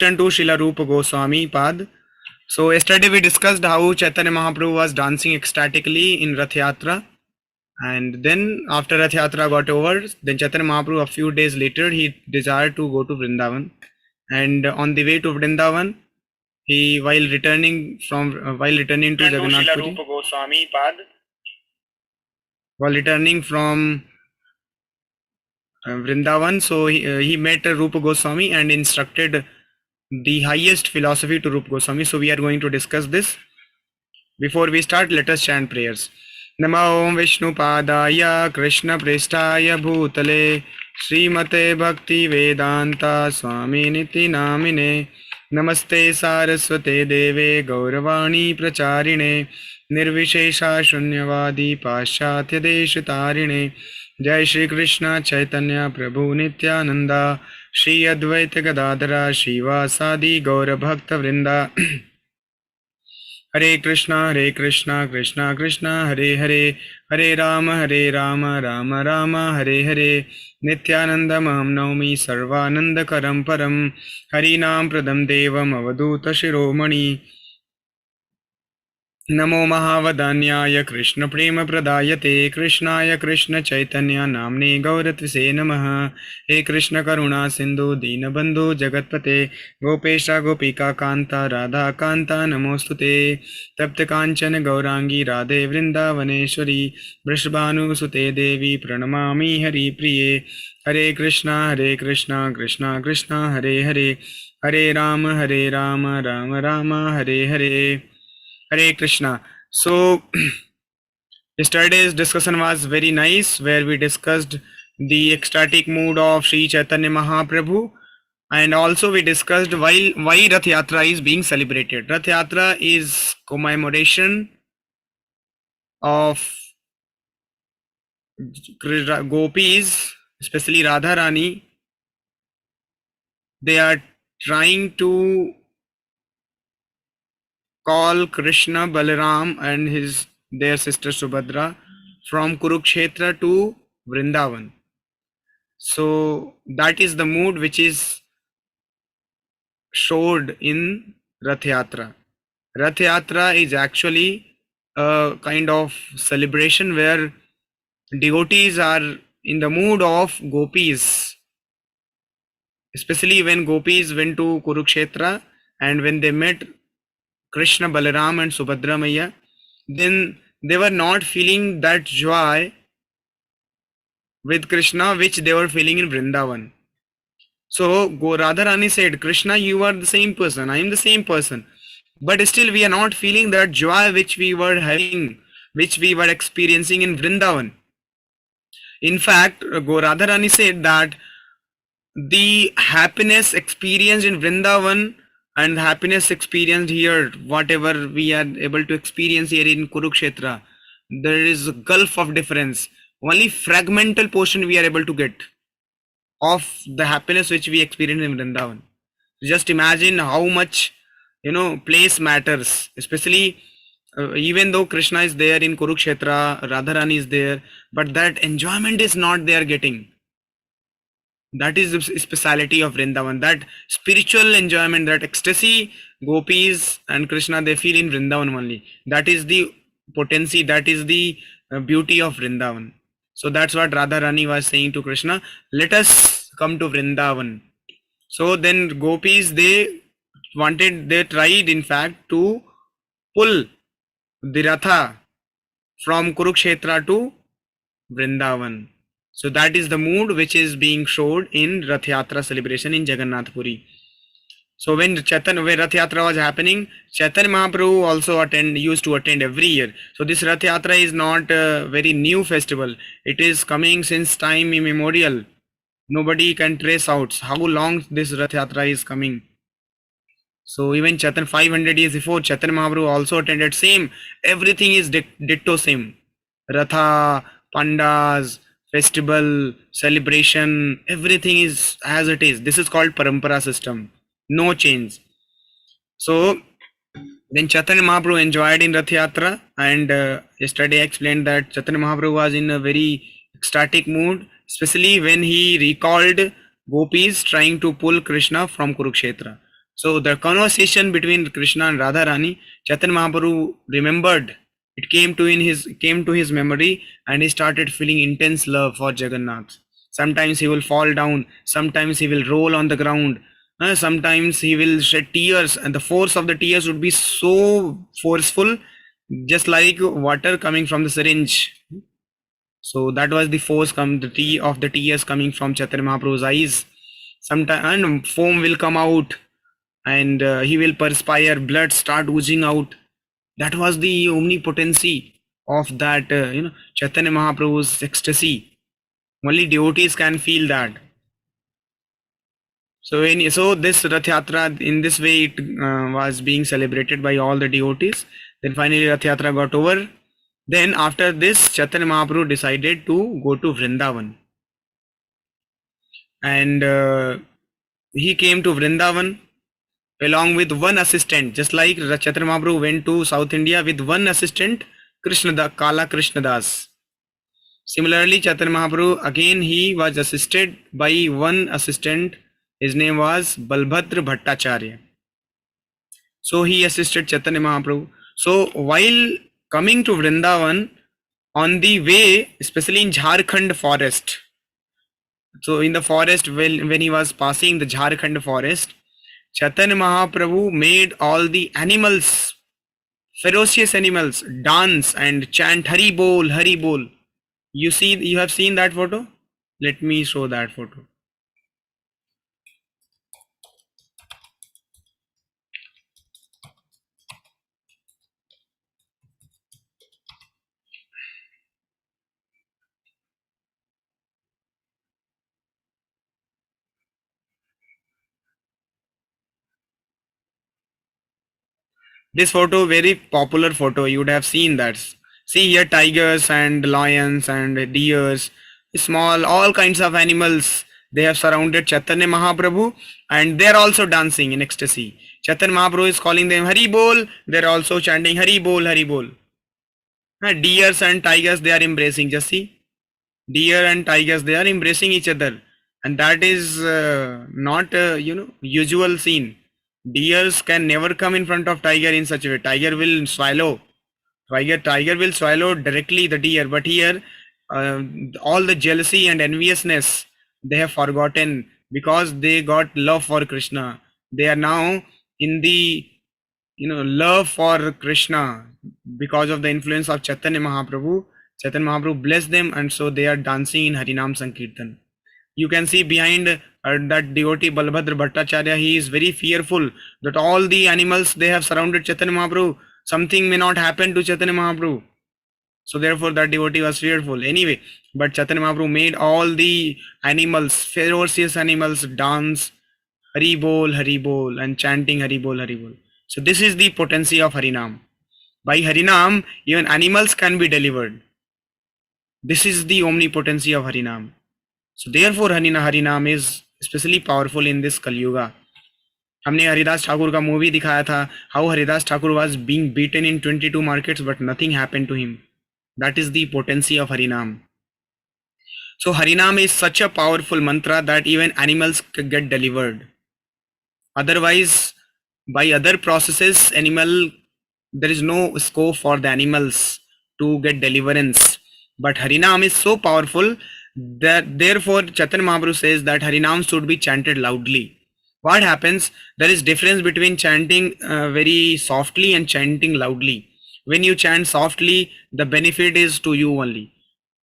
introduction to Srila Rupa Goswami Pad. So yesterday we discussed how Chaitanya Mahaprabhu was dancing ecstatically in Rath Yatra, and then after Rath Yatra got over, then Chaitanya Mahaprabhu a few days later he desired to go to Vrindavan, and on the way to Vrindavan, he while returning to Jagannath Puri, while returning from Vrindavan, so he met Rupa Goswami and instructed the highest philosophy to Rupa Goswami. So we are going to discuss this. Before we start, let us chant prayers. Namo Om Vishnu Padaya Krishna Prestaya Bhutale Srimate Bhakti Vedanta Swami Niti Namine Namaste Saraswate Deve Gauravani Pracharine Nirvishesha Shunyavadi Paschatya Deshatarine Jai Shri Krishna Chaitanya Prabhu Nityananda Shri Advaita Gadadhara Shivasadi Gaura Bhakta Vrinda Hare Krishna Krishna Krishna Hare Hare Hare Rama Rama Rama Hare Hare Nityananda Maham Naumi Sarvananda Karam Param Harinam Pradam Devam Avaduta Shiromani Namo Mahavadanyaya Krishna Prema Pradayate Krishnaya Krishna Chaitanya Namne Gauratvise Namaha He Krishna Karuna Sindhu Dinabandhu Jagatpate Gopesha Gopika Kanta Radha Kanta Namostute Tapta Kanchana Gaurangi Radhe Vrindavaneshwari Vrishabhanu Sute Devi Pranamami Hari Priye Hare Krishna Krishna Krishna Hare Hare Hare Rama Rama Rama Hare Hare Hare Krishna. So yesterday's discussion was very nice, where we discussed the ecstatic mood of Sri Chaitanya Mahaprabhu, and also we discussed why Rath Yatra is being celebrated. Rath Yatra is commemoration of gopis, especially Radha Rani. They are trying to call Krishna, Balaram and their sister Subhadra from Kurukshetra to Vrindavan. So that is the mood which is showed in Rath Yatra. Rath Yatra is actually a kind of celebration where devotees are in the mood of gopis, especially when gopis went to Kurukshetra and when they met Krishna, Balaram and Subhadra Maya, then they were not feeling that joy with Krishna which they were feeling in Vrindavan. So Radharani said, Krishna, you are the same person, I am the same person, but still we are not feeling that joy which we were having, which we were experiencing in Vrindavan. In fact, Radharani said that the happiness experienced in Vrindavan and happiness experienced here, whatever we are able to experience here in Kurukshetra, there is a gulf of difference. Only fragmental portion we are able to get of the happiness which we experience in Vrindavan. Just imagine how much place matters, especially even though Krishna is there in Kurukshetra, Radharani is there, but that enjoyment is not they are getting. That is the speciality of Vrindavan, that spiritual enjoyment, that ecstasy gopis and Krishna they feel in Vrindavan only. That is the potency, that is the beauty of Vrindavan. So that's what Radharani was saying to Krishna, let us come to Vrindavan. So then gopis they tried in fact to pull the Ratha from Kurukshetra to Vrindavan. So that is the mood which is being showed in Rath Yatra celebration in Jagannath Puri. So when Rath Yatra was happening, Chaitanya Mahaprabhu also used to attend every year. So this Rath Yatra is not a very new festival. It is coming since time immemorial. Nobody can trace out how long this Rath Yatra is coming. So even 500 years before, Chaitanya Mahaprabhu also attended same. Everything is ditto same. Ratha, Pandas, festival, celebration, everything is as it is. This is called parampara system. No change. So then Chaitanya Mahaprabhu enjoyed in Rath Yatra, and yesterday I explained that Chaitanya Mahaprabhu was in a very ecstatic mood, especially when he recalled gopis trying to pull Krishna from Kurukshetra. So the conversation between Krishna and Radharani, Chaitanya Mahaprabhu remembered. It came to his memory, and he started feeling intense love for Jagannath. Sometimes he will fall down, sometimes he will roll on the ground, sometimes he will shed tears, and the force of the tears would be so forceful, just like water coming from the syringe. So that was the force the tea of the tears coming from Chaitanya Mahaprabhu's eyes. Sometimes and foam will come out, and he will perspire, blood start oozing out. That was the omnipotency of that Chaitanya Mahaprabhu's ecstasy. Only devotees can feel that. So this Rath Yatra, in this way, it was being celebrated by all the devotees. Then finally Rath Yatra got over. Then after this, Chaitanya Mahaprabhu decided to go to Vrindavan, and he came to Vrindavan along with one assistant, just like Chaitanya Mahaprabhu went to South India with one assistant, Kala Krishnadas. Similarly, Chaitanya Mahaprabhu, again he was assisted by one assistant. His name was Balbhadra Bhattacharya. So he assisted Chaitanya Mahaprabhu. So while coming to Vrindavan, on the way, especially in Jharkhand forest, so in the forest, when he was passing the Jharkhand forest, Chaitanya Mahaprabhu made all the animals, ferocious animals, dance and chant Hari Bol, Hari Bol. You have seen that photo? Let me show that photo. This photo, very popular photo. You would have seen that. See here, tigers and lions and deers, small, all kinds of animals. They have surrounded Chaitanya Mahaprabhu, and they are also dancing in ecstasy. Chaitanya Mahaprabhu is calling them Hari Bol. They are also chanting Hari Bol, Hari Bol. Deers and tigers, they are embracing. Just see, deer and tigers, they are embracing each other, and that is not usual scene. Deers can never come in front of tiger in such a way. Tiger will swallow directly the deer. But here, uh, all the jealousy and enviousness they have forgotten, because they got love for Krishna. They are now in the love for Krishna because of the influence of Chaitanya Mahaprabhu. Chaitanya Mahaprabhu blessed them, and so they are dancing in Harinam Sankirtan. You can see behind that devotee Balbhadra Bhattacharya, he is very fearful that all the animals, they have surrounded Chaitanya Mahaprabhu. Something may not happen to Chaitanya Mahaprabhu. So therefore that devotee was fearful. Anyway, but Chaitanya Mahaprabhu made all the animals, ferocious animals, dance Hari Bol, and chanting Hari Bol, Hari Bol. So this is the potency of Harinam. By Harinam, even animals can be delivered. This is the omnipotency of Harinam. So therefore Harinam is especially powerful in this Kali Yuga. हमने हरिदास ठाकुर का movie दिखाया था, how Haridas Thakur was being beaten in 22 markets but nothing happened to him. That is the potency of Harinam. So Harinam is such a powerful mantra that even animals get delivered. Otherwise, by other processes, there is no scope for the animals to get deliverance. But Harinam is so powerful that therefore Chaitanya Mahaprabhu says that Harinam should be chanted loudly. What happens? There is difference between chanting very softly and chanting loudly. When you chant softly, the benefit is to you only.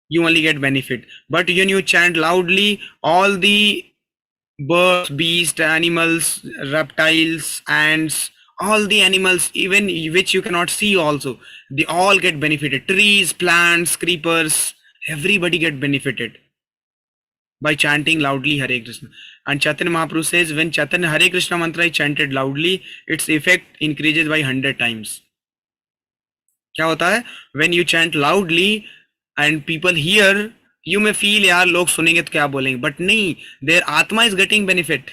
You only get benefit. But when you chant loudly, all the birds, beasts, animals, reptiles, ants, all the animals, even which you cannot see also, they all get benefited. Trees, plants, creepers, everybody get benefited by chanting loudly Hare Krishna. And Chaitanya Mahaprabhu says, when Chaitanya Hare Krishna mantra is chanted loudly, its effect increases by 100 times. क्या होता है? When you chant loudly and people hear, you may feel यार लोग सुनेंगे तो क्या बोलेंगे, but नहीं, their atma is getting benefit.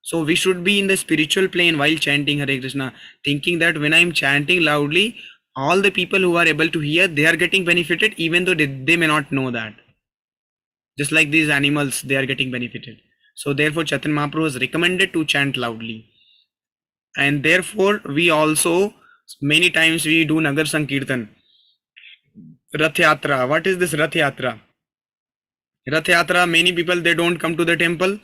So we should be in the spiritual plane while chanting Hare Krishna, thinking that when I am chanting loudly, all the people who are able to hear, they are getting benefited, even though they may not know that. Just like these animals, they are getting benefited. So therefore Chaitanya Mahaprabhu is recommended to chant loudly. And therefore we also many times we do Nagar Sankirtan. Rath Yatra. What is this Rath Yatra? Rath Yatra, many people they don't come to the temple.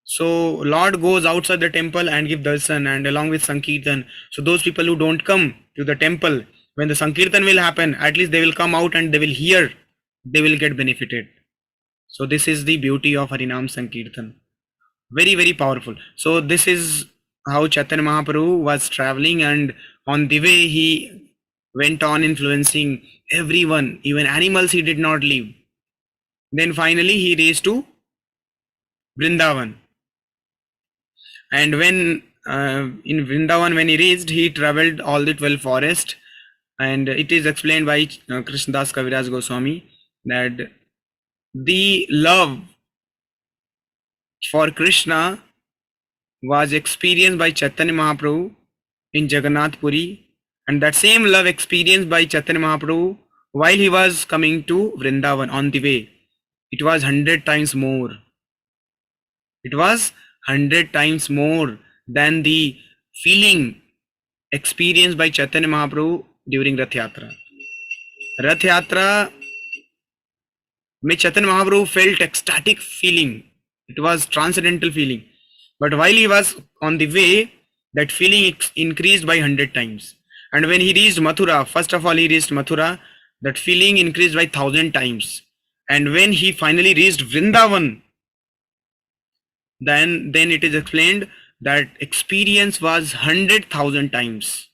So Lord goes outside the temple and give darshan and along with Sankirtan. So those people who don't come to the temple, when the Sankirtan will happen, at least they will come out and they will hear, they will get benefited. So this is the beauty of Harinam Sankirtan. Very, very powerful. So this is how Chaitanya Mahaprabhu was traveling, and on the way he went on influencing everyone, even animals he did not leave. Then finally he reached to Vrindavan. And when in Vrindavan, when he reached, he traveled all the 12 forests. And it is explained by Krishnadas Kaviraj Goswami that the love for Krishna was experienced by Chaitanya Mahaprabhu in Jagannath Puri, and that same love experienced by Chaitanya Mahaprabhu while he was coming to Vrindavan on the way. It was 100 times more. It was 100 times more than the feeling experienced by Chaitanya Mahaprabhu during Rath Yatra. Rath Yatra में Chaitanya Mahaprabhu felt ecstatic feeling. It was transcendental feeling. But while he was on the way, that feeling increased by 100 times. And when he reached Mathura, first of all he reached Mathura, that feeling increased by 1,000 times. And when he finally reached Vrindavan, then it is explained that experience was 100,000 times.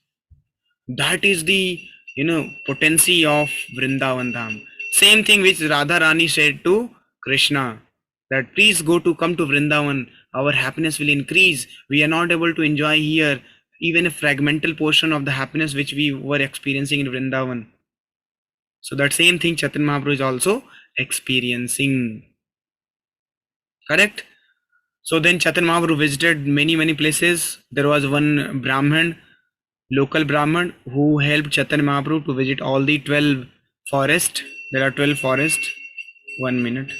That is the potency of Vrindavan Dham. Same thing which Radha Rani said to Krishna, that please come to Vrindavan, our happiness will increase. We are not able to enjoy here even a fragmental portion of the happiness which we were experiencing in Vrindavan. So that same thing Chaitanya Mahaprabhu is also experiencing. Correct? So then Chaitanya Mahaprabhu visited many places. There was one Brahman, local Brahman, who helped Chaitanya Mahaprabhu to visit all the 12 forests. There are 12 forests. 1 minute.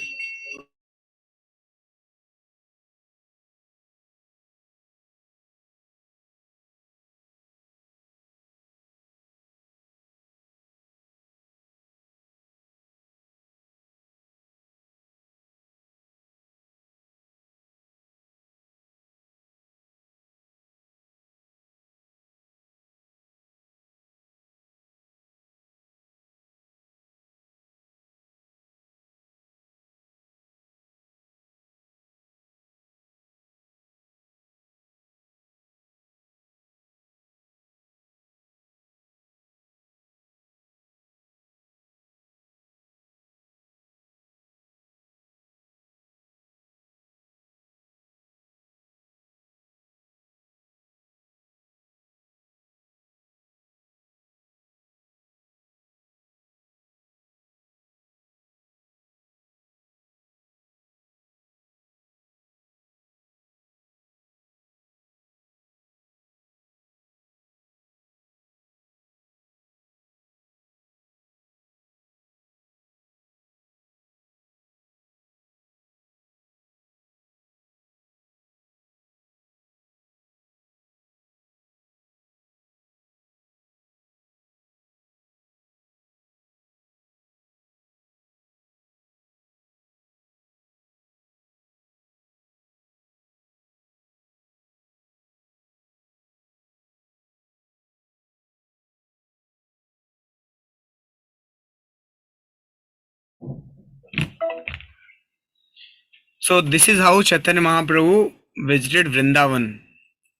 So this is how Chaitanya Mahaprabhu visited Vrindavan,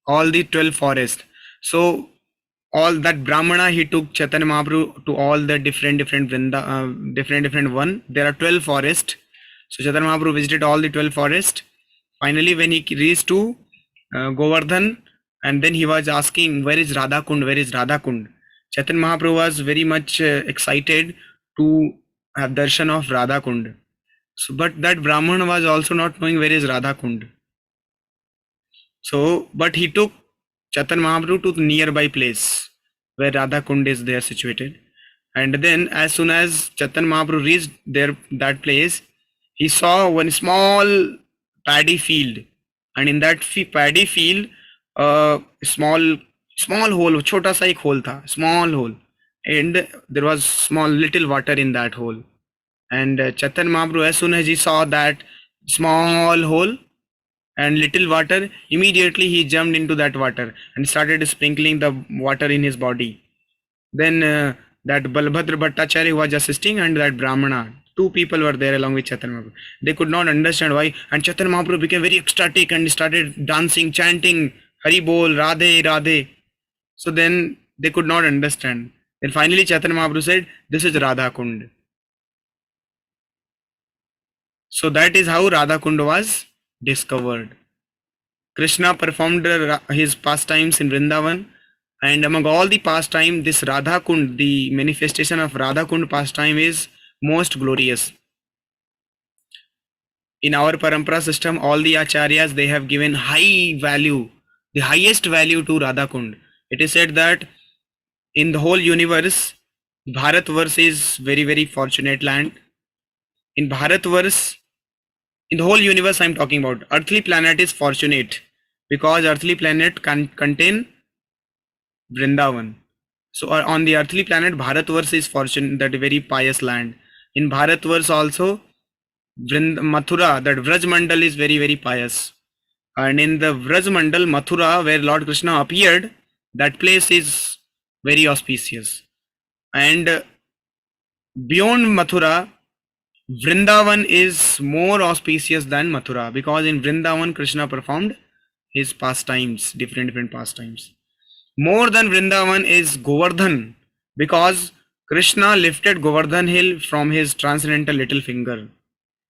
all the 12 forests. So all that Brahmana, he took Chaitanya Mahaprabhu to all the different different one. There are 12 forests. So Chaitanya Mahaprabhu visited all the 12 forests. Finally, when he reached to Govardhan, and then he was asking, where is Radha Kund? Where is Radha Kund? Chaitanya Mahaprabhu was very much excited to have darshan of Radha Kund. So, but that Brahman was also not knowing where is Radha Kund. So, but he took Chaitanya Mahaprabhu to the nearby place where Radha Kund is there situated. And then as soon as Chaitanya Mahaprabhu reached there, that place, he saw one small paddy field. And in that paddy field, a small hole, छोटा सा एक hole था, small hole, and there was small little water in that hole. And Chaitanya Mahaprabhu, as soon as he saw that small hole and little water, immediately he jumped into that water and started sprinkling the water in his body. Then that Balbhadra Bhattacharya who was assisting and that Brahmana, two people were there along with Chaitanya Mahaprabhu. They could not understand why, and Chaitanya Mahaprabhu became very ecstatic and started dancing, chanting Hari Bol, Radhe, Radhe. So then they could not understand. Then finally Chaitanya Mahaprabhu said, "This is Radha Kund." So that is how Radha Kund was discovered. Krishna performed his pastimes in Vrindavan, and among all the pastime, this Radha Kund, the manifestation of Radha Kund pastime, is most glorious. In our parampara system, all the acharyas, they have given high value, the highest value to Radha Kund. It is said that in the whole universe, Bharatvarsh is very fortunate land. In Bharatvarsh, in the whole universe I'm talking about, earthly planet is fortunate because earthly planet can contain Vrindavan. So on the earthly planet, Bharatvarsh is fortunate, that very pious land. In Bharatvarsh also, Mathura, that Vraj Mandal is very pious. And in the Vraj Mandal, Mathura, where Lord Krishna appeared, that place is very auspicious. And beyond Mathura, Vrindavan is more auspicious than Mathura, because in Vrindavan Krishna performed his pastimes, different pastimes. More than Vrindavan is Govardhan, because Krishna lifted Govardhan hill from his transcendental little finger.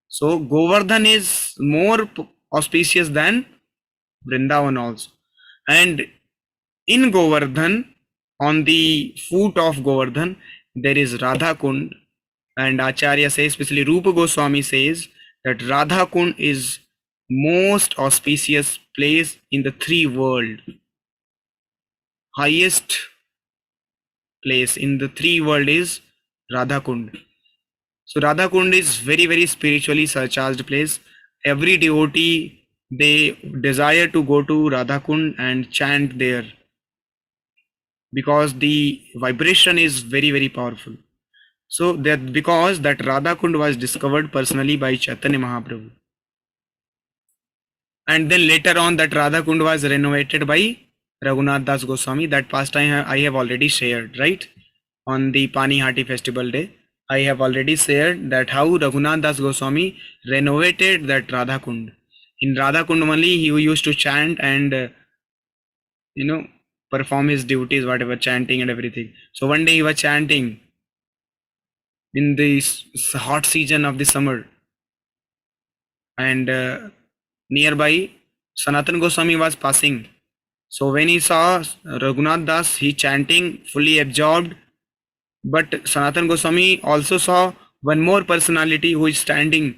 So Govardhan is more auspicious than Vrindavan also. And in Govardhan, on the foot of Govardhan, there is Radha Kund. And Acharya says, especially Rupa Goswami says, that Radha Kund is most auspicious place in the three world. Highest place in the three world is Radha Kund. So Radha Kund is very spiritually surcharged place. Every devotee, they desire to go to Radha Kund and chant there, because the vibration is very powerful. So that because that Radha Kund was discovered personally by Chaitanya Mahaprabhu. And then later on that Radha Kund was renovated by Raghunath Das Goswami. That pastime I have already shared, right? On the Panihati festival day, I have already shared that how Raghunath Das Goswami renovated that Radha Kund. In Radha Kund only he used to chant and perform his duties, whatever, chanting and everything. So one day he was chanting in the hot season of the summer, and nearby Sanatan Goswami was passing. So when he saw Raghunath Das, he chanting, fully absorbed. But Sanatan Goswami also saw one more personality who is standing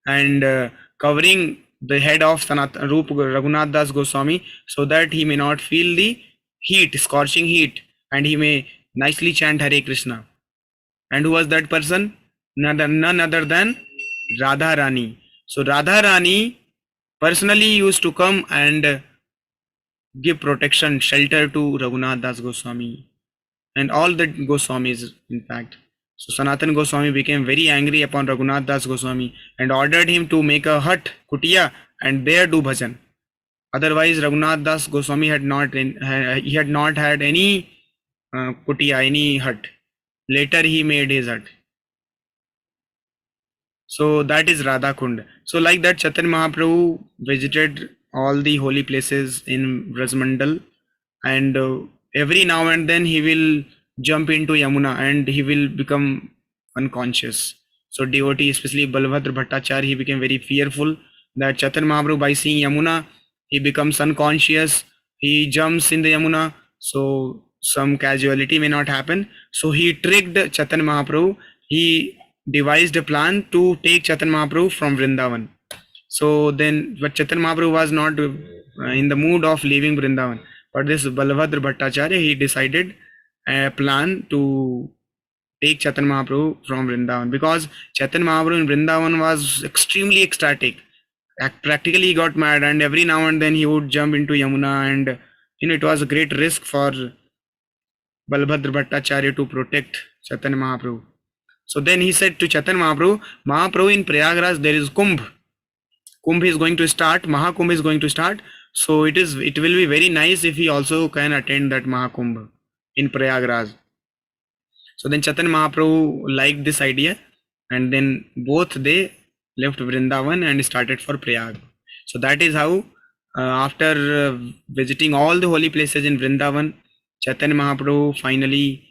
and covering the head of Raghunath Das Goswami, so that he may not feel the heat, scorching heat, and he may nicely chant Hare Krishna. And who was that person? None other than Radha Rani. So Radha Rani personally used to come and give protection, shelter to Raghunath Das Goswami and all the Goswamis, in fact. So Sanatan Goswami became very angry upon Raghunath Das Goswami and ordered him to make a hut, kutia, and there do bhajan. Otherwise, Raghunath Das Goswami had not had any kutia, any hut. Later he made his hut. So that is Radha Kund. So like that, Chaitanya Mahaprabhu visited all the holy places in Brajmandal, and every now and then he will jump into Yamuna and he will become unconscious. So devotee, especially Balbhadra Bhattacharya, he became very fearful that Chaitanya Mahaprabhu, by seeing Yamuna, he becomes unconscious, he jumps in the Yamuna, so some casualty may not happen. So he tricked Chaitanya Mahaprabhu. He devised a plan to take Chaitanya Mahaprabhu from Vrindavan. So then, but Chaitanya Mahaprabhu was not in the mood of leaving Vrindavan. But this Balbhadra Bhattacharya, he decided a plan to take Chaitanya Mahaprabhu from Vrindavan, because Chaitanya Mahaprabhu in Vrindavan was extremely ecstatic. Practically he got mad, and every now and then he would jump into Yamuna and It was a great risk for Balbhadra Bhattacharya to protect Chaitanya Mahaprabhu. So then he said to Chaitanya Mahaprabhu, Mahaprabhu, in Prayagraj there is Kumbh. Kumbh is going to start, Mahakumbh is going to start. So it will be very nice if he also can attend that Mahakumbh in Prayagraj. So then Chaitanya Mahaprabhu liked this idea, and then both they left Vrindavan and started for Prayag. So that is how, after visiting all the holy places in Vrindavan, Chaitanya Mahaprabhu finally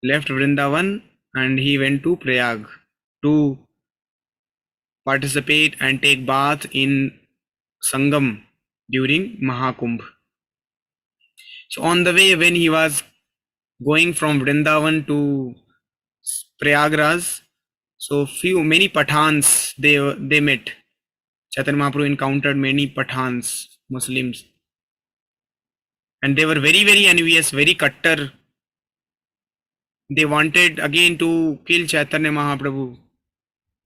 left Vrindavan and he went to Prayag to participate and take bath in Sangam during Mahakumbh. So on the way, when he was going from Vrindavan to Prayagraj, so many Pathans they met. Chaitanya Mahaprabhu encountered many Pathans, Muslims, and they were very very envious, very kattar. They wanted again to kill Chaitanya Mahaprabhu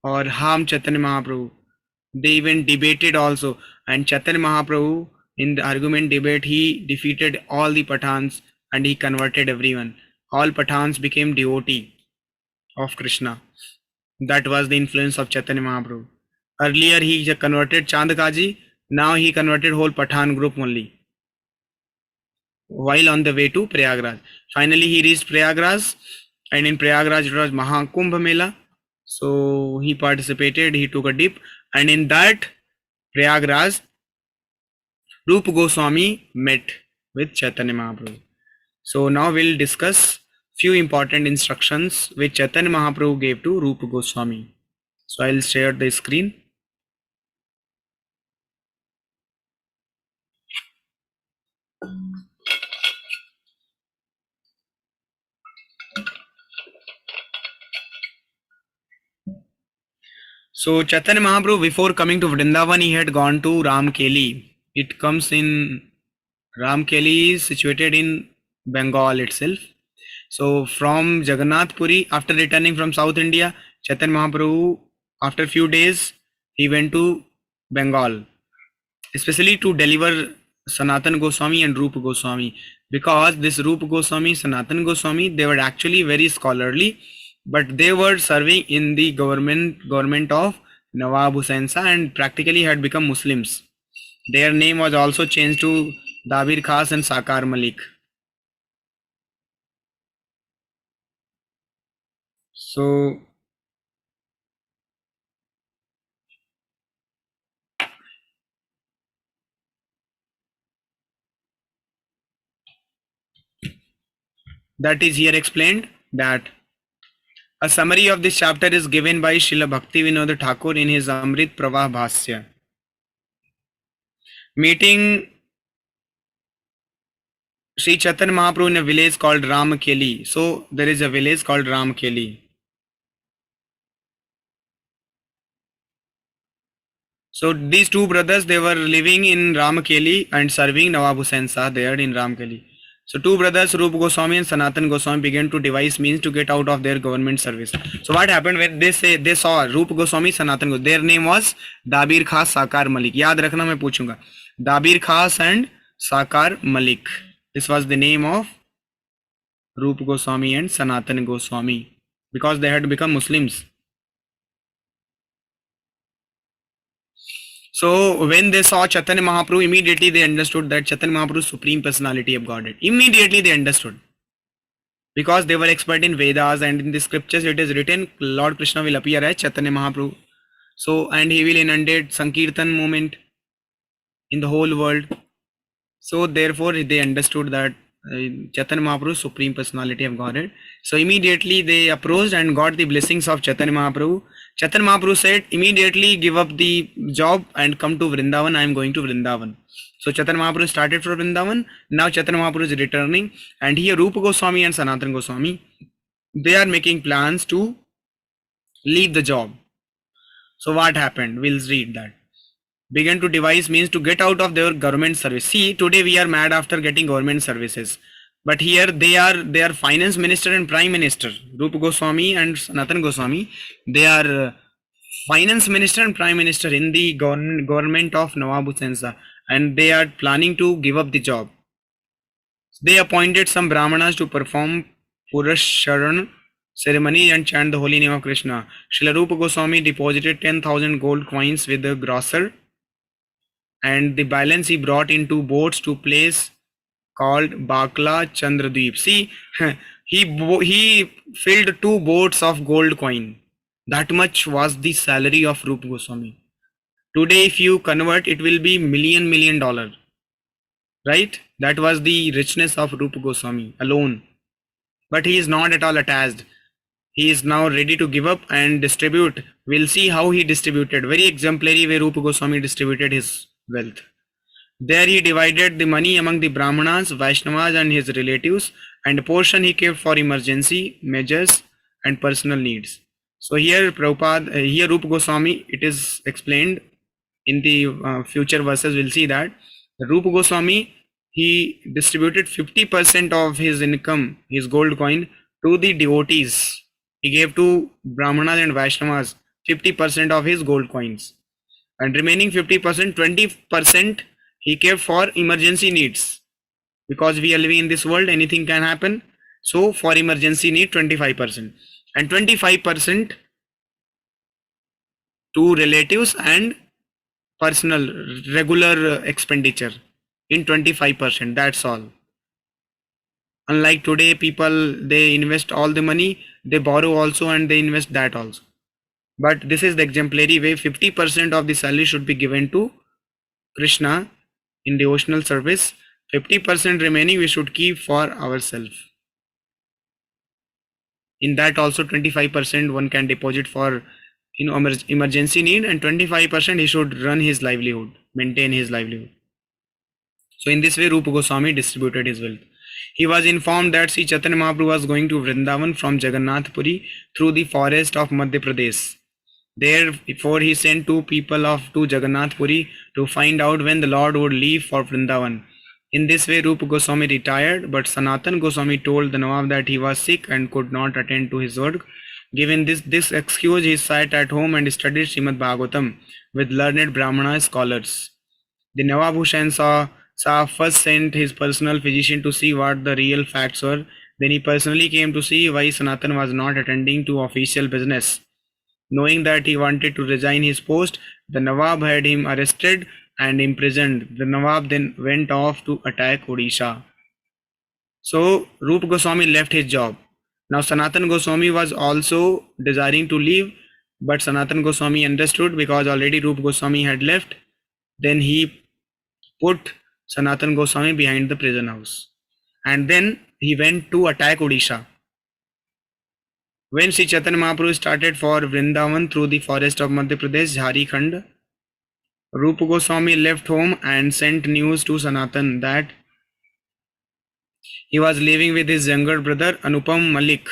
or harm Chaitanya Mahaprabhu. They even debated also, and Chaitanya Mahaprabhu in the argument debate he defeated all the Pathans and he converted everyone. All Pathans became devotee of Krishna. That was the influence of Chaitanya Mahaprabhu. Earlier he converted Chandkaji, now he converted whole Pathan group only while on the way to Prayagraj. Finally he reached Prayagraj, and in Prayagraj it was Mahakumbh Mela. So he participated, he took a dip, and in that Prayagraj, Rupa Goswami met with Chaitanya Mahaprabhu. So now we'll discuss few important instructions which Chaitanya Mahaprabhu gave to Rupa Goswami. So I'll share the screen. So Chaitanya Mahaprabhu, before coming to Vrindavan, he had gone to Ramkeli. It comes in Ramkeli is situated in Bengal itself. So from Jagannath Puri, after returning from South India, Chaitanya Mahaprabhu, after a few days, he went to Bengal, especially to deliver Sanatan Goswami and Rupa Goswami, because this Rupa Goswami, Sanatan Goswami, they were actually very scholarly, but they were serving in the government of Nawab Hussain Shah and practically had become Muslims. Their name was also changed to Dabir Khas and Sakar Malik. So that is here explained that a summary of this chapter is given by Srila Bhaktivinoda Thakur in his Amrit Pravah Bhasya. Meeting Sri Chaitanya Mahaprabhu in a village called Ramkeli. So there is a village called Ramkeli. So these two brothers, they were living in Ramkeli and serving Nawab Hussain Shah there in Ramkeli. So two brothers, Rupa Goswami and Sanatan Goswami, began to devise means to get out of their government service. So what happened when they saw Rupa Goswami, Sanatan Goswami, their name was Dabir Khas, Sakar Malik. याद रखना, मैं पूछूंगा. Dabir Khas and Sakar Malik. This was the name of Rupa Goswami and Sanatan Goswami because they had become Muslims. So when they saw Chaitanya Mahaprabhu, immediately they understood that Chaitanya Mahaprabhu is Supreme Personality of Godhead. Immediately they understood. Because they were expert in Vedas and in the scriptures it is written, Lord Krishna will appear as Chaitanya Mahaprabhu. So, and he will inundate Sankirtan movement in the whole world. So therefore they understood that Chaitanya Mahaprabhu is Supreme Personality of Godhead. So immediately they approached and got the blessings of Chaitanya Mahaprabhu. Chaitanya Mahaprabhu said, immediately give up the job and come to Vrindavan. I am going to Vrindavan. So Chaitanya Mahaprabhu started for Vrindavan. Now Chaitanya Mahaprabhu is returning. And here Rupa Goswami and Sanatan Goswami, they are making plans to leave the job. So what happened? We'll read that. Began to devise means to get out of their government service. See, today we are mad after getting government services. But here they are finance minister and prime minister. Rupa Goswami and Sanatan Goswami, they are finance minister and prime minister in the government of Nawab Hussain Shah, and they are planning to give up the job. They appointed some Brahmanas to perform Purusharan ceremony and chant the holy name of Krishna. Srila Rupa Goswami deposited 10,000 gold coins with the grocer, and the balance he brought in two boats to place called Bakla Chandradweep. See, he filled two boats of gold coin. That much was the salary of Rupa Goswami. Today, if you convert, it will be million dollar, right? That was the richness of Rupa Goswami alone. But he is not at all attached. He is now ready to give up and distribute. We'll see how he distributed. Very exemplary way Rupa Goswami distributed his wealth. There he divided the money among the Brahmanas, Vaishnavas and his relatives, and a portion he kept for emergency measures and personal needs. So here Prabhupada, here Rupa Goswami, it is explained in the future verses. We'll see that Rupa Goswami, he distributed 50% of his income, his gold coin, to the devotees. He gave to Brahmanas and Vaishnavas 50% of his gold coins, and remaining 50%, 20% he kept for emergency needs, because we are living in this world, anything can happen. So for emergency need, 25%, and 25% to relatives and personal regular expenditure in 25%. That's all. Unlike today, people, they invest all the money, they borrow also, and they invest that also. But this is the exemplary way. 50% of the salary should be given to Krishna in devotional service. 50% remaining we should keep for ourselves. In that also 25% one can deposit for emergency need, and 25% he should run his livelihood, maintain his livelihood. So in this way Rupa Goswami distributed his wealth. He was informed that Sri Chaitanya Mahaprabhu was going to Vrindavan from Jagannath Puri through the forest of Madhya Pradesh. Therefore he sent two people to Jagannath Puri to find out when the Lord would leave for Vrindavan. In this way Rupa Goswami retired, but Sanatan Goswami told the Nawab that he was sick and could not attend to his work. Given this excuse, he sat at home and studied Srimad Bhagavatam with learned Brahmana scholars. The Nawab Hussain Shah first sent his personal physician to see what the real facts were. Then he personally came to see why Sanatan was not attending to official business. Knowing that he wanted to resign his post, the Nawab had him arrested and imprisoned. The Nawab then went off to attack Odisha. So Rupa Goswami left his job. Now Sanatan Goswami was also desiring to leave, but Sanatan Goswami understood, because already Rupa Goswami had left. Then he put Sanatan Goswami behind the prison house, and then he went to attack Odisha. When Sri Chaitanya Mahaprabhu started for Vrindavan through the forest of Madhya Pradesh, Jharkhand, Rupa Goswami left home and sent news to Sanatan that he was leaving with his younger brother Anupam Malik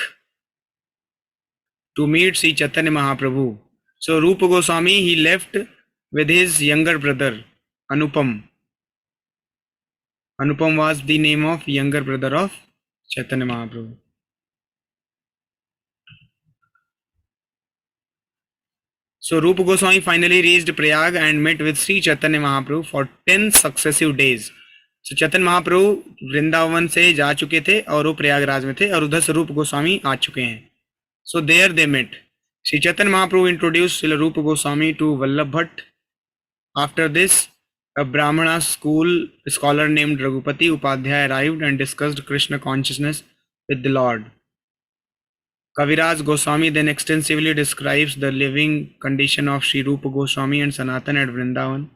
to meet Sri Chaitanya Mahaprabhu. So Rupa Goswami, he left with his younger brother Anupam. Anupam was the name of younger brother of Chaitanya Mahaprabhu. So Rupa Goswami finally reached Prayag and met with Sri Chaitanya Mahaprabhu for 10 successive days. So Chaitanya Mahaprabhu Vrindavan से जा चुके थे और वो प्रयागराज में थे, और उधर से रूप गोस्वामी आ चुके हैं. So there they met. Sri Chaitanya Mahaprabhu introduced Srila Rupa Goswami to Vallabh Bhatt. After this, a Brahmana school scholar named Raghupati Upadhyay arrived and discussed Krishna consciousness with the Lord. Kaviraj Goswami then extensively describes the living condition of Sri Rupa Goswami and Sanatan at Vrindavan.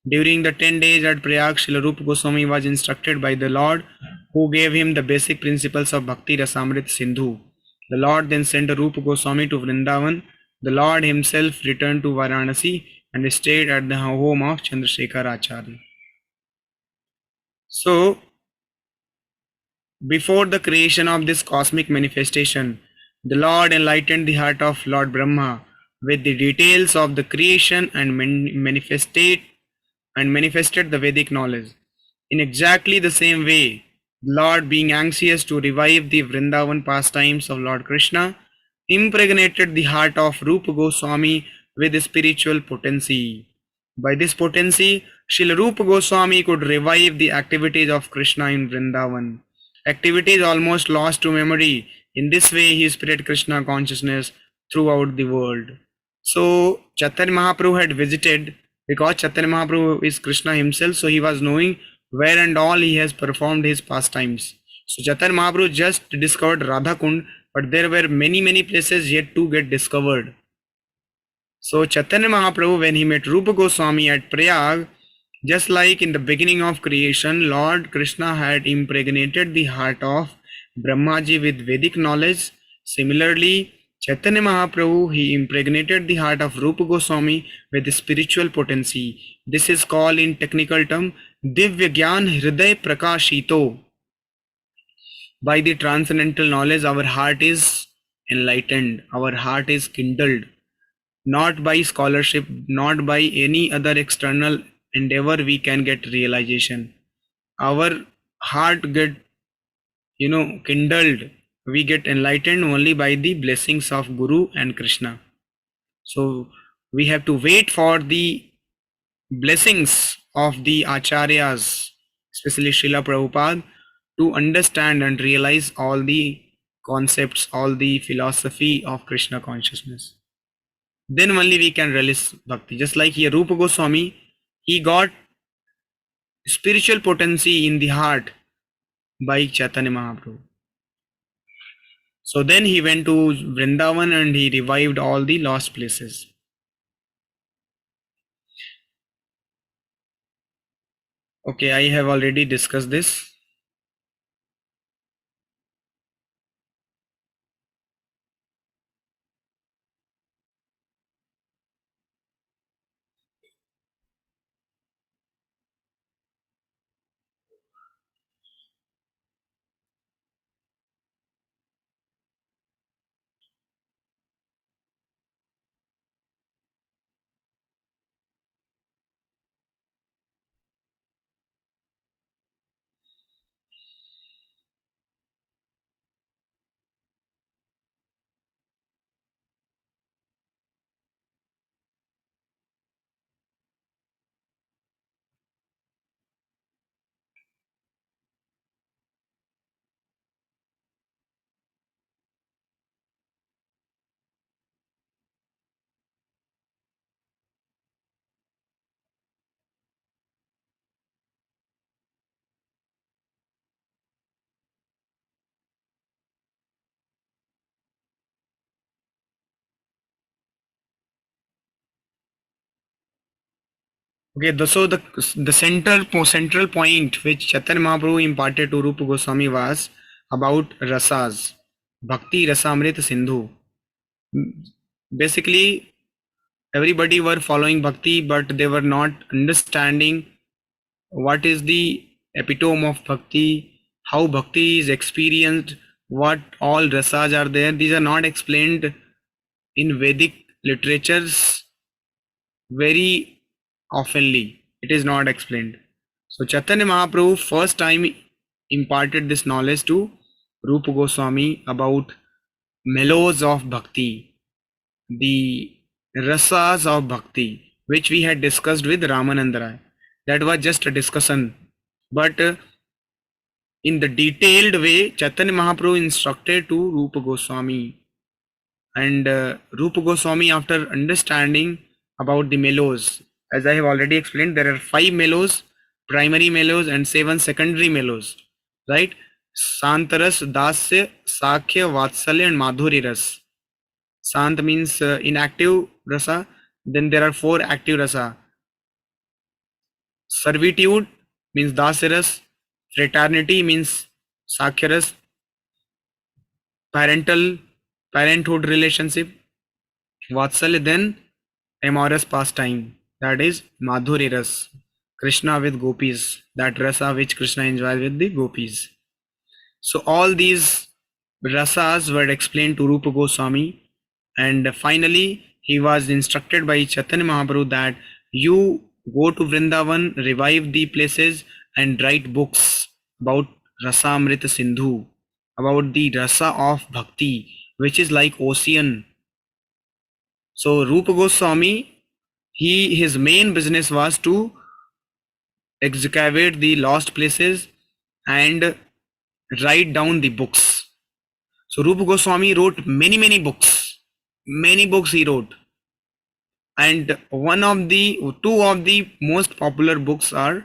During the 10 days at Prayag, Srila Rupa Goswami was instructed by the Lord, who gave him the basic principles of Bhakti Rasamrit Sindhu. The Lord then sent Rupa Goswami to Vrindavan. The Lord himself returned to Varanasi and stayed at the home of Chandrasekhar Acharya. So, before the creation of this cosmic manifestation, the Lord enlightened the heart of Lord Brahma with the details of the creation and manifested the Vedic knowledge. In exactly the same way, the Lord, being anxious to revive the Vrindavan pastimes of Lord Krishna, impregnated the heart of Rupa Goswami with spiritual potency. By this potency, Srila Rupa Goswami could revive the activities of Krishna in Vrindavan. Activities almost lost to memory. In this way, he spread Krishna consciousness throughout the world. So, Chaitanya Mahaprabhu had visited, because Chaitanya Mahaprabhu is Krishna himself, so he was knowing where and all he has performed his pastimes. So, Chaitanya Mahaprabhu just discovered Radha Kund, but there were many, many places yet to get discovered. So Chaitanya Mahaprabhu, when he met Rupa Goswami at Prayag, just like in the beginning of creation, Lord Krishna had impregnated the heart of Brahmaji with Vedic knowledge. Similarly, Chaitanya Mahaprabhu, he impregnated the heart of Rupa Goswami with spiritual potency. This is called in technical term Divya Gyan Hriday Prakashito. By the transcendental knowledge, our heart is enlightened, our heart is kindled. Not by scholarship, not by any other external endeavor we can get realization. Our heart get, kindled. We get enlightened only by the blessings of Guru and Krishna. So we have to wait for the blessings of the Acharyas, especially Srila Prabhupada, to understand and realize all the concepts, all the philosophy of Krishna consciousness. Then only we can realize bhakti. Just like here, Rupa Goswami, he got spiritual potency in the heart by Chaitanya Mahaprabhu. So then he went to Vrindavan and he revived all the lost places. Okay, I have already discussed this. Okay, the central point which Chaitanya Mahaprabhu imparted to Rupa Goswami was about rasas, Bhakti Rasamrita Sindhu. Basically, everybody were following Bhakti, but they were not understanding what is the epitome of Bhakti, how Bhakti is experienced, what all rasas are there. These are not explained in Vedic literatures very oftenly. It is not explained. So Chaitanya Mahaprabhu first time imparted this knowledge to Rupa Goswami about mellows of bhakti, the rasas of bhakti, which we had discussed with Ramananda Rai. That was just a discussion. But in the detailed way, Chaitanya Mahaprabhu instructed to Rupa Goswami. And Rupa Goswami, after understanding about the mellows, as I have already explained, there are 5 mellows, primary mellows, and 7 secondary mellows, right? Santaras, Dasya, Sakhya, Vatsalya, and Madhuri Ras. Sant means inactive rasa. Then there are 4 active rasa. Servitude means Dasya Ras. Fraternity means Sakhya Ras. Parenthood relationship, Vatsalya, then amorous pastime, that is Madhuri Ras, Krishna with gopis, that rasa which Krishna enjoys with the gopis. So all these rasas were explained to Rupa Goswami, and finally he was instructed by Chaitanya Mahaprabhu that you go to Vrindavan, revive the places, and write books about Rasamrita Sindhu, about the rasa of bhakti, which is like ocean. So Rupa Goswami, his main business was to excavate the lost places, and write down the books. So Rupa Goswami wrote many books. Many books he wrote. And two of the most popular books are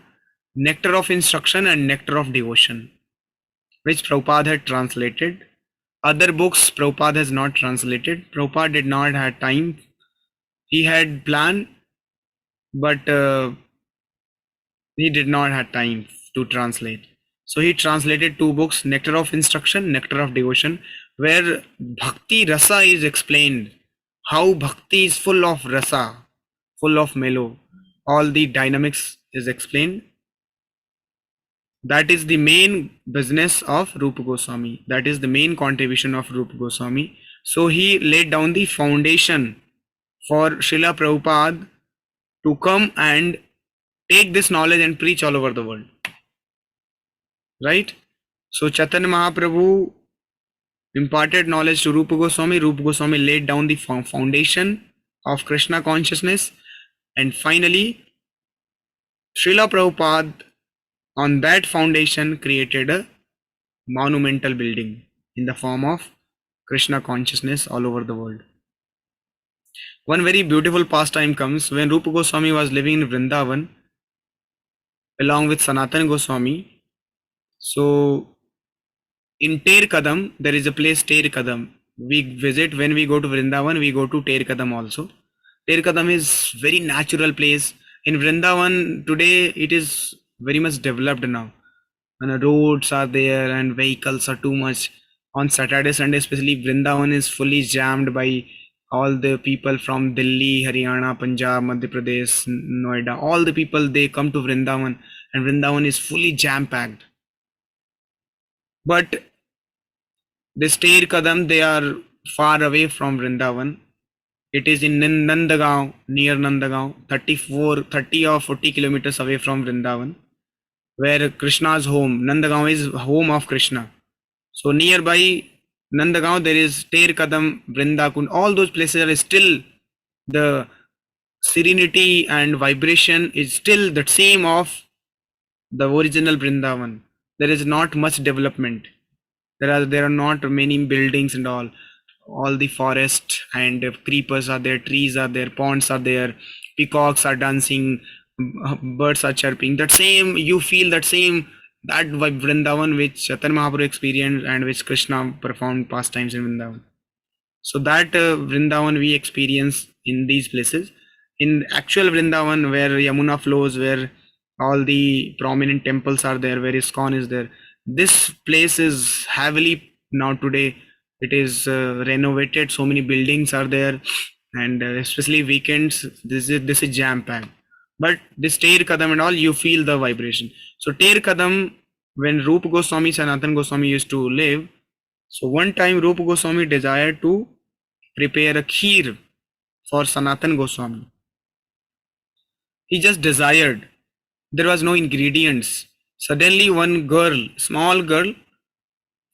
Nectar of Instruction and Nectar of Devotion, which Prabhupada had translated. Other books Prabhupada has not translated. Prabhupada did not have time. He had planned, but he did not have time to translate. So he translated two books, Nectar of Instruction, Nectar of Devotion, where Bhakti Rasa is explained. How Bhakti is full of rasa, full of mellow. All the dynamics is explained. That is the main business of Rupa Goswami. That is the main contribution of Rupa Goswami. So he laid down the foundation for Srila Prabhupada to come and take this knowledge and preach all over the world. Right? So Chaitanya Mahaprabhu imparted knowledge to Rupa Goswami. Rupa Goswami laid down the foundation of Krishna consciousness. And finally, Srila Prabhupada on that foundation created a monumental building in the form of Krishna consciousness all over the world. One very beautiful pastime comes when Rupa Goswami was living in Vrindavan along with Sanatana Goswami. So in Ter Kadam, there is a place Ter Kadam. We visit when we go to Vrindavan, we go to Ter Kadam also. Ter Kadam is very natural place. In Vrindavan today, it is very much developed now. And roads are there and vehicles are too much. On Saturday, Sunday, especially Vrindavan is fully jammed by all the people from Delhi, Haryana, Punjab, Madhya Pradesh, Noida. All the people, they come to Vrindavan, and Vrindavan is fully jam packed. But this Ter Kadam, they are far away from Vrindavan. It is in Nandagaon, near Nandagaon, 30 or 40 kilometers away from Vrindavan, where Krishna's home. Nandagaon is home of Krishna. So nearby Nandagaon, there is Ter Kadam, Vrindakund. All those places are still, the serenity and vibration is still the same of the original Vrindavan. There is not much development. There are not many buildings and all. All the forest and creepers are there, trees are there, ponds are there, peacocks are dancing, birds are chirping. That same, you feel that same, that Vrindavan which Chaitanya Mahaprabhu experienced and which Krishna performed pastimes in Vrindavan. So that Vrindavan we experience in these places. In actual Vrindavan, where Yamuna flows, where all the prominent temples are there, where ISKCON is there, this place is heavily now today. It is renovated. So many buildings are there, and especially weekends, this is jam packed. But this Ter Kadam and all, you feel the vibration. So Ter Kadam, when Rupa Goswami, Sanatana Goswami used to live, so one time Rupa Goswami desired to prepare a kheer for Sanatana Goswami. He just desired. There was no ingredients. Suddenly one girl, small girl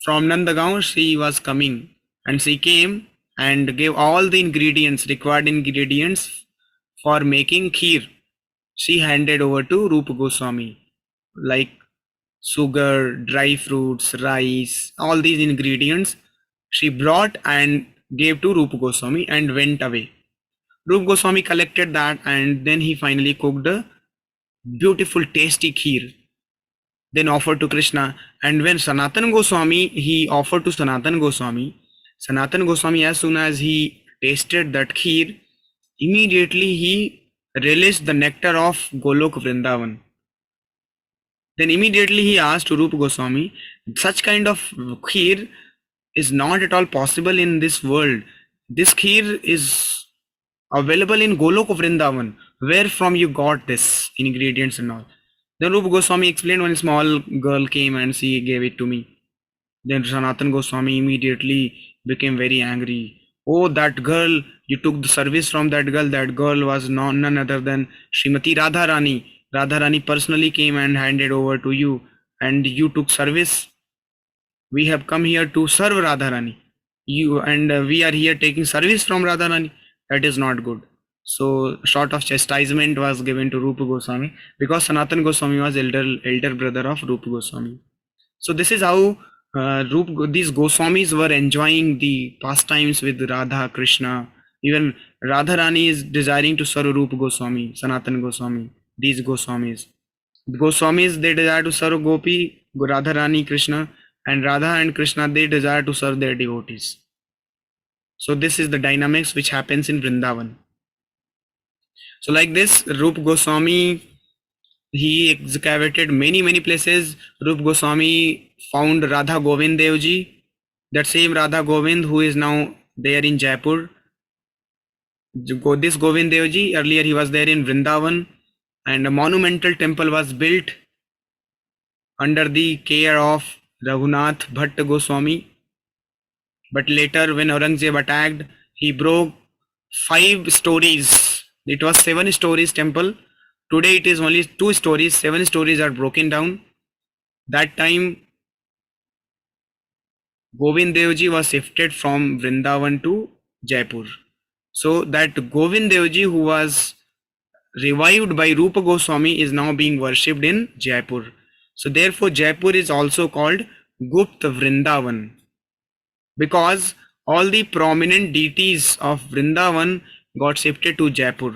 from Nandagaon, she was coming, and she came and gave all the ingredients, required ingredients for making kheer. She handed over to Rupa Goswami, like sugar, dry fruits, rice, all these ingredients she brought and gave to Rupa Goswami and went away. Rupa Goswami collected that, and then he finally cooked a beautiful tasty kheer, then offered to Krishna. And when Sanatana Goswami, he offered to Sanatana Goswami, as soon as he tasted that kheer, immediately he relished the nectar of Golok Vrindavan. Then immediately he asked to Rupa Goswami, such kind of kheer is not at all possible in this world. This kheer is available in Golok Vrindavan. Where from you got this ingredients and all? Then Rupa Goswami explained, when a small girl came and she gave it to me. Then Sanatana Goswami immediately became very angry. Oh, that girl, you took the service from that girl. That girl was none other than Srimati Radharani. Radharani personally came and handed over to you, and you took service. We have come here to serve Radharani. We are here taking service from Radharani. That is not good. So short of chastisement was given to Rupa Goswami because Sanatan Goswami was elder brother of Rupa Goswami. So this is how these Goswamis were enjoying the pastimes with Radha Krishna. Even Radharani is desiring to serve Rupa Goswami, Sanatan Goswami, these Goswamis. Goswamis, they desire to serve Gopi, Radharani, Krishna, and Radha and Krishna, they desire to serve their devotees. So this is the dynamics which happens in Vrindavan. So like this, Rupa Goswami, he excavated many places. Rupa Goswami found Radha Govind Dev Ji, that same Radha Govind who is now there in Jaipur. This Govind Dev Ji, earlier he was there in Vrindavan, and a monumental temple was built under the care of Raghunath Bhatt Goswami. But later, when Aurangzeb attacked, he broke 5 stories. It was 7 stories temple. Today it is only 2 stories. 7 stories are broken down. That time, Govind Dev Ji was shifted from Vrindavan to Jaipur. So that Govind Dev Ji, who was revived by Rupa Goswami, is now being worshipped in Jaipur. So therefore, Jaipur is also called Gupta Vrindavan, because all the prominent deities of Vrindavan got shifted to Jaipur.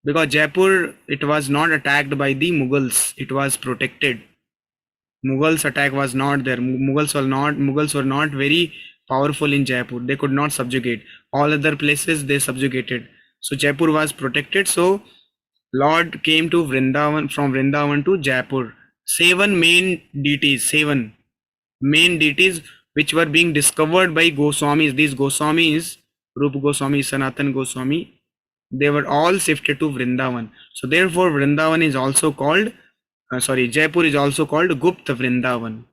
Because Jaipur, it was not attacked by the Mughals, it was protected. Mughals attack was not there. Mughals were not very powerful in Jaipur. They could not subjugate. All other places they subjugated. So Jaipur was protected. So Lord came to Vrindavan, from Vrindavan to Jaipur. 7 main deities which were being discovered by Goswamis. These Goswamis, Rupa Goswami, Sanatan Goswami, they were all shifted to Vrindavan. So therefore Vrindavan is also called, Jaipur is also called Gupta Vrindavan.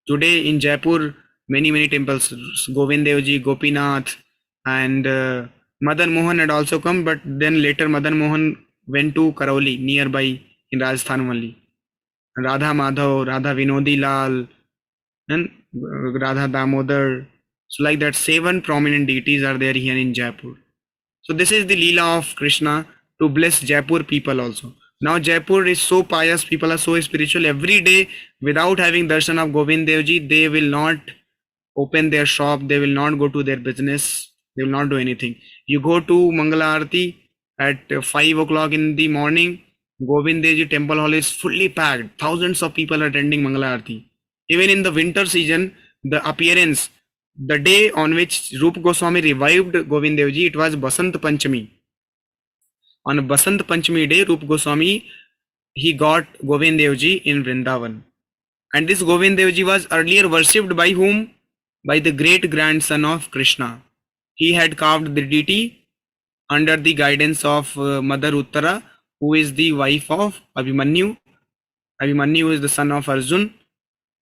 Today in Jaipur, many temples, Govind Dev Ji, Gopinath, and Madan Mohan had also come, but then later Madan Mohan went to Karauli, nearby in Rajasthan only. Radha Madhav, Radha Vinodi Lal, and Radha Damodar. So like that, 7 prominent deities are there here in Jaipur. So this is the Leela of Krishna to bless Jaipur people also. Now Jaipur is so pious, people are so spiritual. Every day, without having darshan of Govind Dev Ji, they will not open their shop, they will not go to their business, they will not do anything. You go to Mangala Aarti at 5 o'clock in the morning, Govind Dev Ji temple hall is fully packed. Thousands of people are attending Mangala Aarti. Even in the winter season, the appearance, the day on which Rupa Goswami revived Govind Dev Ji, it was Basant Panchami. On Basant Panchami day, Rupa Goswami, he got Govind Dev Ji in Vrindavan. And this Govind Dev Ji was earlier worshipped by whom? By the great grandson of Krishna. He had carved the deity under the guidance of Mother Uttara, who is the wife of Abhimanyu. Abhimanyu is the son of Arjun.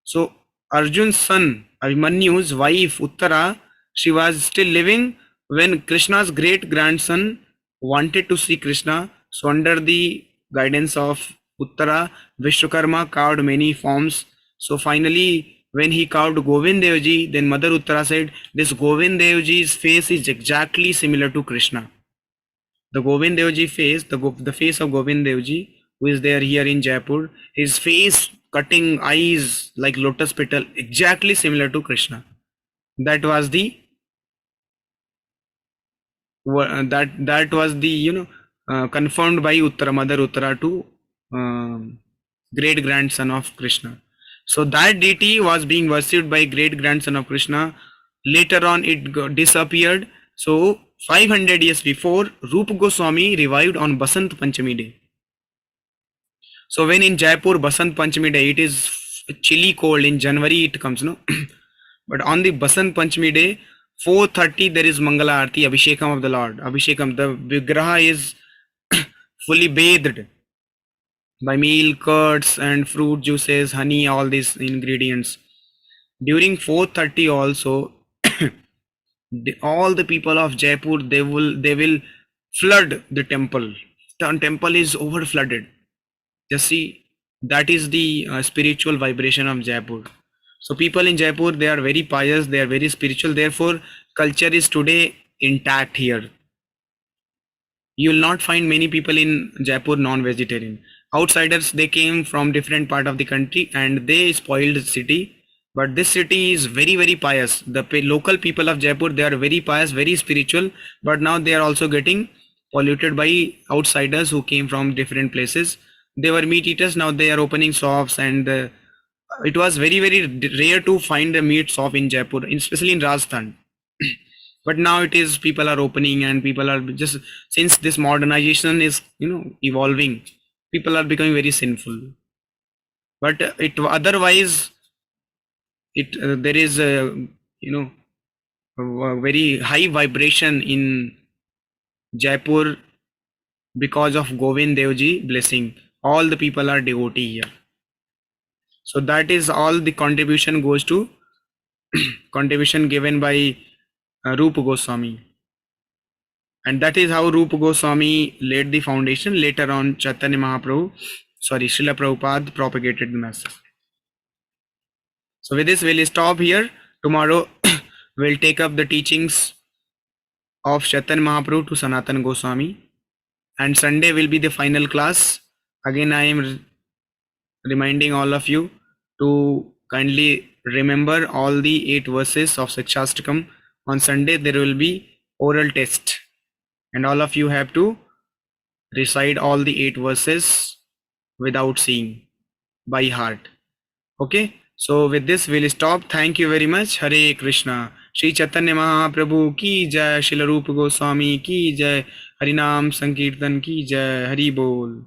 So Arjun's son, Abhimanyu's wife Uttara, she was still living when Krishna's great grandson wanted to see Krishna. So under the guidance of Uttara, Vishwakarma carved many forms. So finally, when he carved Govind Dev Ji, then Mother Uttara said, this Govind Dev Ji's face is exactly similar to Krishna. The Govind Dev Ji face, the face of Govind Dev Ji, who is there here in Jaipur, his face, cutting eyes like lotus petal, exactly similar to Krishna. That was the confirmed by Uttara, Mother Uttara to great grandson of Krishna. So that deity was being worshipped by great grandson of Krishna. Later on it disappeared. So 500 years before, Rupa Goswami revived on Basant Panchami day. So when in Jaipur Basant Panchami day, it is chilly cold, in January it comes, no? But on the Basant Panchami day, 4:30 there is Mangala Aarti, Abhishekam of the Lord. Abhishekam, the Vigraha is fully bathed by milk, curds and fruit juices, honey, all these ingredients. During 4:30 also, all the people of Jaipur, they will flood the temple. The temple is over flooded. Just see, that is the spiritual vibration of Jaipur. So people in Jaipur, they are very pious, they are very spiritual. Therefore, culture is today intact here. You will not find many people in Jaipur non-vegetarian. Outsiders, they came from different part of the country and they spoiled the city. But this city is very very pious. The local people of Jaipur, they are very pious, very spiritual. But now they are also getting polluted by outsiders who came from different places. They were meat eaters. Now they are opening shops, and it was very very rare to find a meat shop in Jaipur, especially in Rajasthan. But now it is, people are opening, and people are just, since this modernization is evolving, people are becoming very sinful. But it otherwise, it there is a a very high vibration in Jaipur because of Govind Devji blessing. All the people are devotee here. So that is all the contribution goes to contribution given by Rupa Goswami. And that is how Rupa Goswami laid the foundation. Later on, Chaitanya Mahaprabhu, Srila Prabhupada propagated the message. So with this, we'll stop here. Tomorrow, we'll take up the teachings of Chaitanya Mahaprabhu to Sanatana Goswami. And Sunday will be the final class. Again, I am reminding all of you to kindly remember all the 8 verses of Sikshastakam. On Sunday, there will be oral test. And all of you have to recite all the 8 verses without seeing, by heart. Okay, so with this we'll stop. Thank you very much. Hare Krishna. Shri Chaitanya Mahaprabhu ki jai, Srila Rupa Goswami ki jai, Harinam Sankirtan ki jai, Hari Bol.